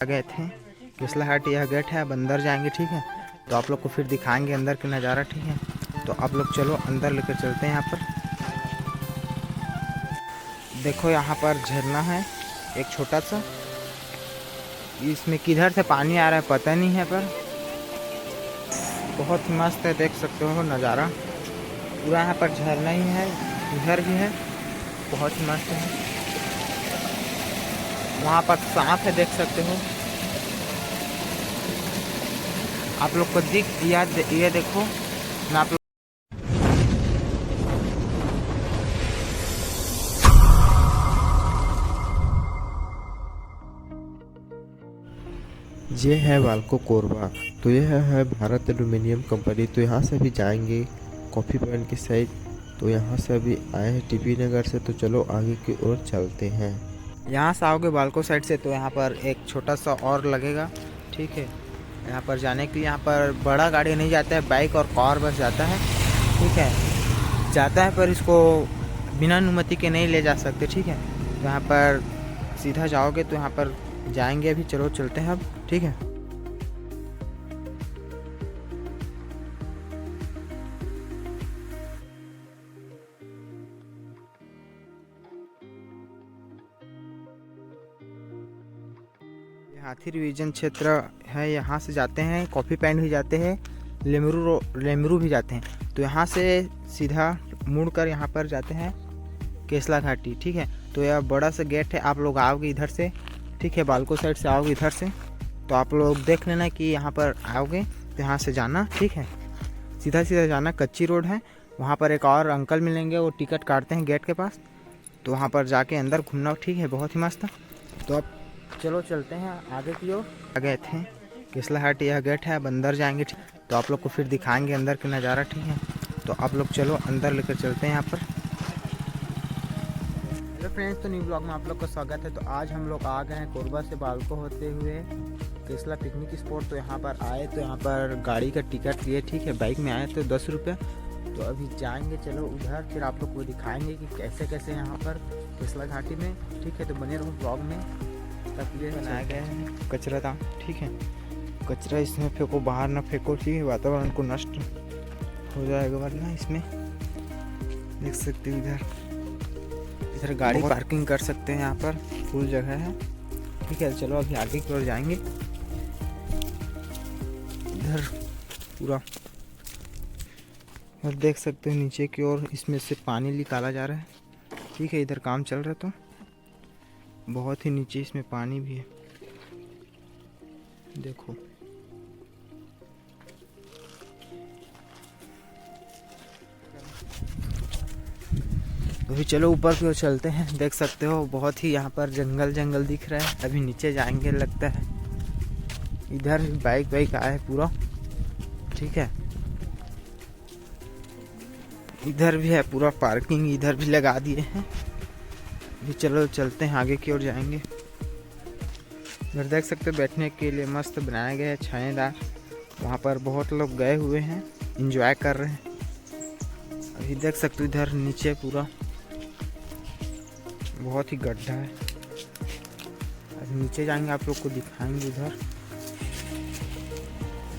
गए थे केसला हाट। यह गेट है, अब अंदर जाएंगे, ठीक है। तो आप लोग को फिर दिखाएंगे अंदर का नज़ारा, ठीक है। तो आप लोग चलो अंदर लेकर चलते हैं। यहाँ पर देखो, यहाँ पर झरना है एक छोटा सा। इसमें किधर से पानी आ रहा है पता नहीं है, पर बहुत ही मस्त है, देख सकते हो नज़ारा पूरा। यहाँ पर झरना ही है, इधर भी है, बहुत ही मस्त है। वहाँ पर सांप है, देख सकते हो आप लोग को दिख ये देखो मैं आप लोग ये है वाल्को कोरबा। तो यह है भारत एल्यूमिनियम कंपनी। तो यहाँ से अभी जाएंगे कॉफ़ी पॉइंट की साइड। तो यहाँ से अभी आए हैं टीपी नगर से, तो चलो आगे की ओर चलते हैं। यहाँ से आओगे बालको साइड से तो यहाँ पर एक छोटा सा और लगेगा, ठीक है। यहाँ पर जाने के लिए यहाँ पर बड़ा गाड़ी नहीं जाता है, बाइक और कार बस जाता है, ठीक है। जाता है पर इसको बिना अनुमति के नहीं ले जा सकते, ठीक है। तो यहाँ पर सीधा जाओगे तो यहाँ पर जाएंगे अभी, चलो चलते हैं अब, ठीक है। हाथी रिवीजन क्षेत्र है, यहाँ से जाते हैं, कॉफ़ी पॉइंट भी जाते हैं, लेमरू भी जाते हैं। तो यहाँ से सीधा मुड़कर यहाँ पर जाते हैं केसला घाटी, ठीक है। तो यह बड़ा सा गेट है, आप लोग आओगे इधर से, ठीक है। बालको साइड से आओगे इधर से, तो आप लोग देख लेना कि यहाँ पर आओगे तो यहाँ से जाना, ठीक है। सीधा सीधा जाना, कच्ची रोड है। वहाँ पर एक और अंकल मिलेंगे, वो टिकट काटते हैं गेट के पास। तो वहाँ पर जाके अंदर घूमना, ठीक है, बहुत ही मस्त। तो अब चलो चलते हैं आगे की ओर। आ गए थे केसला हाट, यह गेट है, अब अंदर जाएंगे, ठीक। तो आप लोग को फिर दिखाएंगे अंदर का नज़ारा, ठीक है। तो आप लोग चलो अंदर लेकर चलते हैं यहाँ पर। हेलो फ्रेंड्स, तो न्यू ब्लॉग में आप लोग का स्वागत है। तो आज हम लोग आ गए हैं कोरबा से बालको होते हुए केसला पिकनिक स्पॉट। तो यहाँ पर आए तो यहाँ पर गाड़ी का टिकट लिए, ठीक है। बाइक में आए तो 10 रुपये। तो अभी जाएंगे चलो उधर, फिर आप लोग को दिखाएंगे कि कैसे कैसे यहाँ पर केसला घाटी में, ठीक है। तो बने रहो ब्लॉग में। तब ये बनाया गया है कचरादान, ठीक है। कचरा इसमें फेंको, बाहर ना फेंको, ठीक है, वातावरण को नष्ट हो जाएगा वरना। इसमें देख सकते हो इधर गाड़ी पार्किंग कर सकते हैं, यहाँ पर फुल जगह है, ठीक है। चलो अभी आगे की ओर जाएंगे। इधर पूरा और देख सकते हो नीचे की ओर इसमें से पानी निकाला जा रहा है, ठीक है। इधर काम चल रहा है, तो बहुत ही नीचे इसमें पानी भी है, देखो। अभी चलो ऊपर की ओर चलते हैं। देख सकते हो बहुत ही यहाँ पर जंगल जंगल दिख रहा है। अभी नीचे जाएंगे लगता है। इधर बाइक आया है पूरा, ठीक है। इधर भी है पूरा पार्किंग, इधर भी लगा दिए हैं। अभी चलो चलते हैं आगे की ओर जाएंगे। इधर देख सकते हो बैठने के लिए मस्त बनाया गया है, छायादार। वहाँ पर बहुत लोग गए हुए हैं, एंजॉय कर रहे हैं। अभी देख सकते हो इधर नीचे पूरा बहुत ही गड्ढा है। अभी नीचे जाएंगे, आप लोग को दिखाएंगे। उधर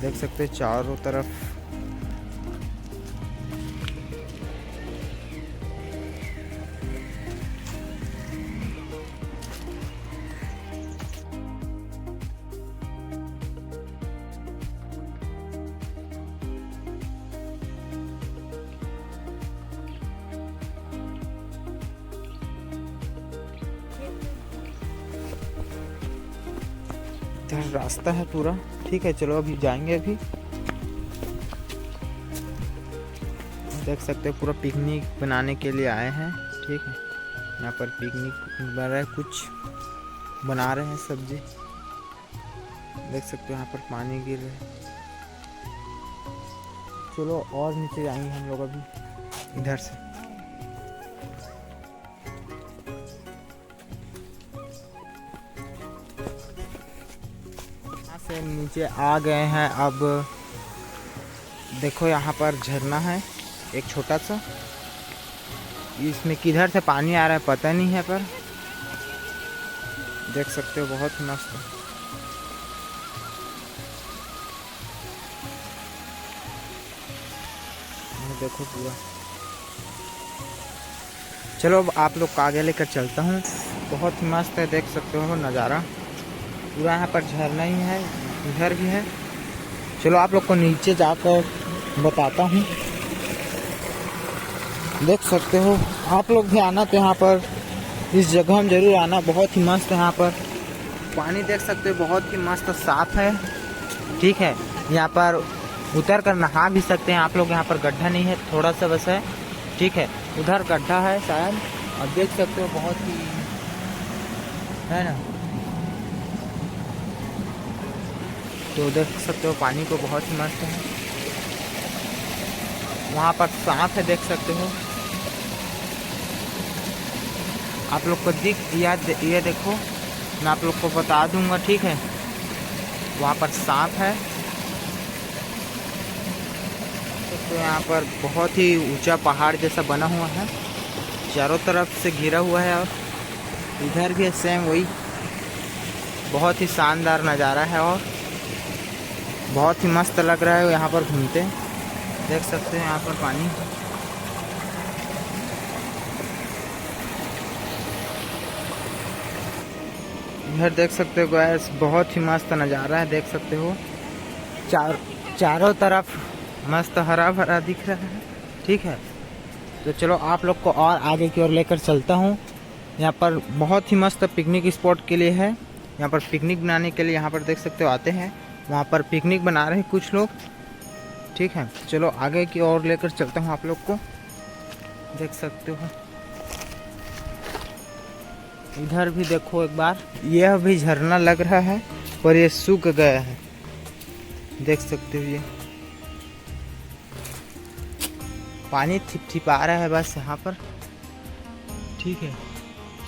देख सकते हो चारों तरफ रास्ता है पूरा, ठीक है। चलो अभी जाएंगे। अभी देख सकते हो पूरा पिकनिक बनाने के लिए आए हैं, ठीक है। यहाँ पर पिकनिक बन रहा है, कुछ बना रहे हैं सब्जी। देख सकते हो यहाँ पर पानी गिर रहा है। चलो और नीचे जाएंगे हम लोग अभी इधर से। नीचे आ गए हैं। अब देखो यहाँ पर झरना है एक छोटा सा। इसमें किधर से पानी आ रहा है पता नहीं है, पर देख सकते हो बहुत मस्त। देखो पूरा। चलो अब आप लोग को आगे लेकर चलता हूँ। बहुत ही मस्त है, देख सकते हो नज़ारा पूरा। यहाँ पर झरना ही है, इधर भी है। चलो आप लोग को नीचे जाकर बताता हूँ। देख सकते हो आप लोग भी आना तो यहाँ पर इस जगह हम जरूर आना, बहुत ही मस्त है। यहाँ पर पानी देख सकते हो बहुत ही मस्त साफ है, ठीक है। यहाँ पर उतर कर नहा भी सकते हैं आप लोग। यहाँ पर गड्ढा नहीं है, थोड़ा सा बस है, ठीक है। उधर गड्ढा है शायद, और देख सकते हो बहुत ही है ना। तो देख सकते हो पानी को बहुत ही मस्त है। वहाँ पर सांप है, देख सकते हो आप लोग को ये देखो, मैं आप लोग को बता दूंगा, ठीक है। वहाँ पर सांप है। तो यहाँ पर बहुत ही ऊंचा पहाड़ जैसा बना हुआ है, चारों तरफ से घिरा हुआ है। और इधर भी सेम वही, बहुत ही शानदार नज़ारा है और बहुत ही मस्त लग रहा है यहाँ पर घूमते। देख सकते हैं यहाँ पर पानी, इधर देख सकते हो गैस, बहुत ही मस्त नज़ारा है। देख सकते हो चारों तरफ मस्त हरा भरा दिख रहा है, ठीक है। तो चलो आप लोग को और आगे की ओर लेकर चलता हूँ। यहाँ पर बहुत ही मस्त पिकनिक स्पॉट के लिए है। यहाँ पर पिकनिक बनाने के लिए यहाँ पर देख सकते हो आते हैं। वहाँ पर पिकनिक बना रहे हैं कुछ लोग, ठीक है। चलो आगे की ओर लेकर चलता हूँ आप लोग को। देख सकते हो इधर भी देखो एक बार, यह भी झरना लग रहा है पर ये सूख गया है, देख सकते हो। ये पानी थिपथिपा रहा है बस यहाँ पर, ठीक है।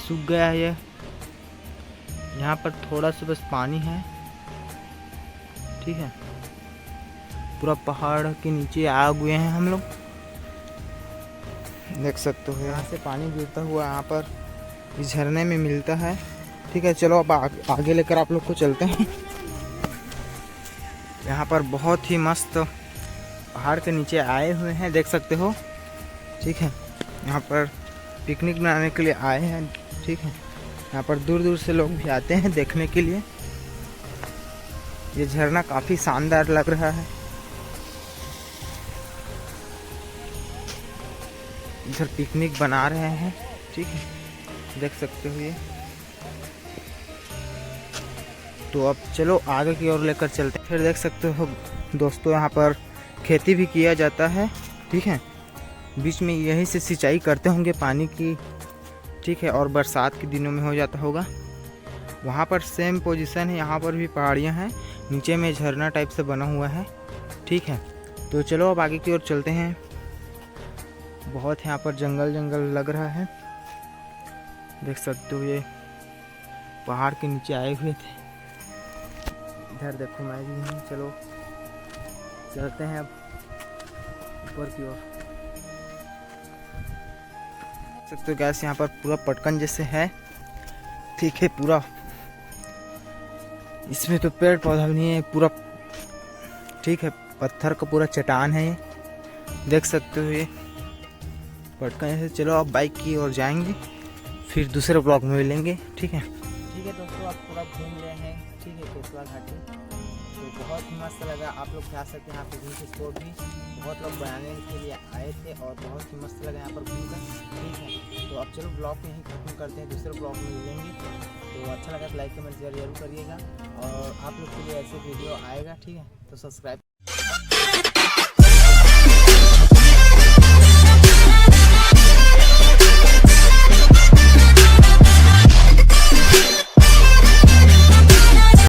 सूख गया है ये, यहाँ पर थोड़ा सा बस पानी है, ठीक है। पूरा पहाड़ के नीचे आ हुए हैं हम लोग, देख सकते हो। यहाँ से पानी गिरता हुआ यहाँ पर इस झरने में मिलता है, ठीक है। चलो अब आगे लेकर आप लोग को चलते हैं। यहाँ पर बहुत ही मस्त पहाड़ के नीचे आए हुए हैं, देख सकते हो, ठीक है। यहाँ पर पिकनिक मनाने के लिए आए हैं, ठीक है। यहाँ पर दूर दूर से लोग भी आते हैं देखने के लिए। ये झरना काफ़ी शानदार लग रहा है। इधर पिकनिक बना रहे हैं, ठीक है, देख सकते हो ये। तो अब चलो आगे की ओर लेकर चलते हैं। फिर देख सकते हो दोस्तों यहाँ पर खेती भी किया जाता है, ठीक है। बीच में यहीं से सिंचाई करते होंगे पानी की, ठीक है। और बरसात के दिनों में हो जाता होगा। वहाँ पर सेम पोजीशन है, यहाँ पर भी पहाड़ियाँ हैं, नीचे में झरना टाइप से बना हुआ है, ठीक है। तो चलो अब आगे की ओर चलते हैं। बहुत यहाँ पर जंगल जंगल लग रहा है, देख सकते हो। ये पहाड़ के नीचे आए हुए थे। इधर देखो मैं भी हूँ। चलो चलते हैं अब ऊपर की ओर। देख सकते हो गैस, यहाँ पर पूरा पटकन जैसे है, ठीक है। पूरा इसमें तो पेड़ पौधा भी नहीं है, पूरा ठीक है, पत्थर का पूरा चट्टान है ये, देख सकते हो ये पटकन जैसे। चलो अब बाइक की ओर जाएंगे, फिर दूसरे ब्लॉग में मिलेंगे, ठीक है। ठीक है दोस्तों, आप पूरा घूम रहे हैं, ठीक है, केसवा घाटी। तो बहुत ही मस्त लगा। आप लोग जा सकते हैं यहाँ पिकनिक स्पॉट भी, बहुत लोग बनाने के लिए आए थे और बहुत ही मस्त लगा यहाँ पर घूमकर, ठीक है। तो अब चलो ब्लॉग को यहीं खत्म करते हैं, दूसरे ब्लॉग में मिलेंगे। तो अच्छा लगा तो लाइक कमेंट जरूर करिएगा, और आप लोग के लिए ऐसे वीडियो आएगा, ठीक है। तो सब्सक्राइब